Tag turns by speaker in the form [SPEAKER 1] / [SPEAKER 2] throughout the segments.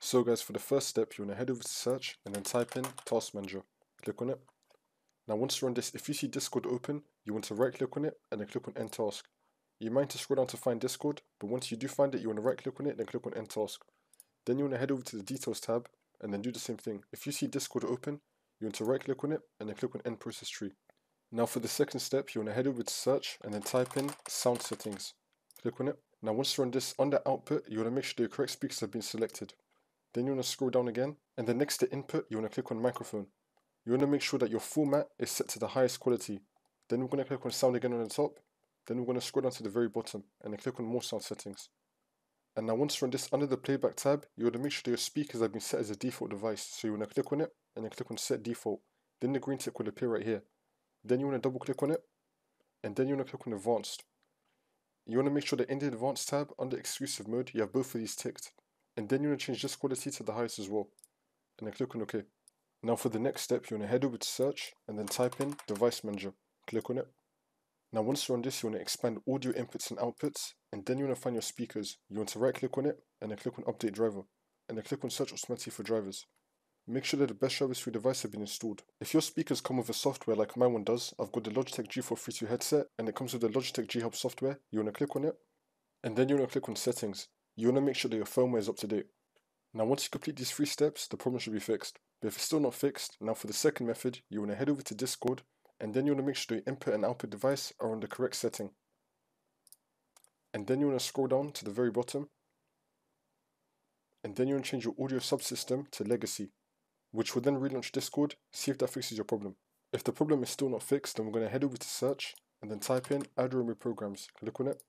[SPEAKER 1] So guys, for the first step, you want to head over to search and then type in Task Manager. Click on it. Now once you're on this, if you see Discord open, you want to right click on it and then click on End Task. You might scroll down to find Discord, but once you do find it, you want to right click on it and then click on End Task. Then you want to head over to the Details tab and then do the same thing. If you see Discord open, you want to right click on it and then click on End Process Tree. Now for the second step, you want to head over to search and then type in Sound Settings. Click on it. Now once you're on this, under Output, you want to make sure the correct speakers have been selected. Then you want to scroll down again, and then next to Input, you want to click on Microphone. You want to make sure that your format is set to the highest quality. Then we're going to click on Sound again on the top. Then we're going to scroll down to the very bottom, and then click on More Sound Settings. And now once you're on this, under the Playback tab, you want to make sure that your speakers have been set as a default device. So you want to click on it, and then click on Set Default. Then the green tick will appear right here. Then you want to double click on it, and then you want to click on Advanced. You want to make sure that in the Advanced tab, under Exclusive Mode, you have both of these ticked. And then you want to change this quality to the highest as well. And then click on OK. Now for the next step, you want to head over to search and then type in Device Manager. Click on it. Now once you're on this, you want to expand audio inputs and outputs, and then you want to find your speakers. You want to right click on it and then click on Update Driver. And then click on Search automatically for drivers. Make sure that the best drivers for your device have been installed. If your speakers come with a software like my one does, I've got the Logitech G432 headset and it comes with the Logitech G Hub software. You want to click on it and then you want to click on Settings. You want to make sure that your firmware is up to date. Now once you complete these 3 steps, the problem should be fixed. But if it's still not fixed, now for the second method, you want to head over to Discord and then you want to make sure the input and output device are on the correct setting. And then you want to scroll down to the very bottom. And then you want to change your audio subsystem to Legacy, which will then relaunch Discord, see if that fixes your problem. If the problem is still not fixed, then we're going to head over to search and then type in Add or Remove Programs. Click on it.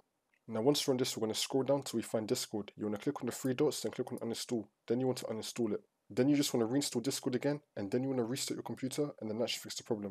[SPEAKER 1] Now once we're on this, we're going to scroll down till we find Discord. You want to click on the 3 dots, then click on Uninstall. Then you want to uninstall it. Then you just want to reinstall Discord again, and then you want to restart your computer, and then that should fix the problem.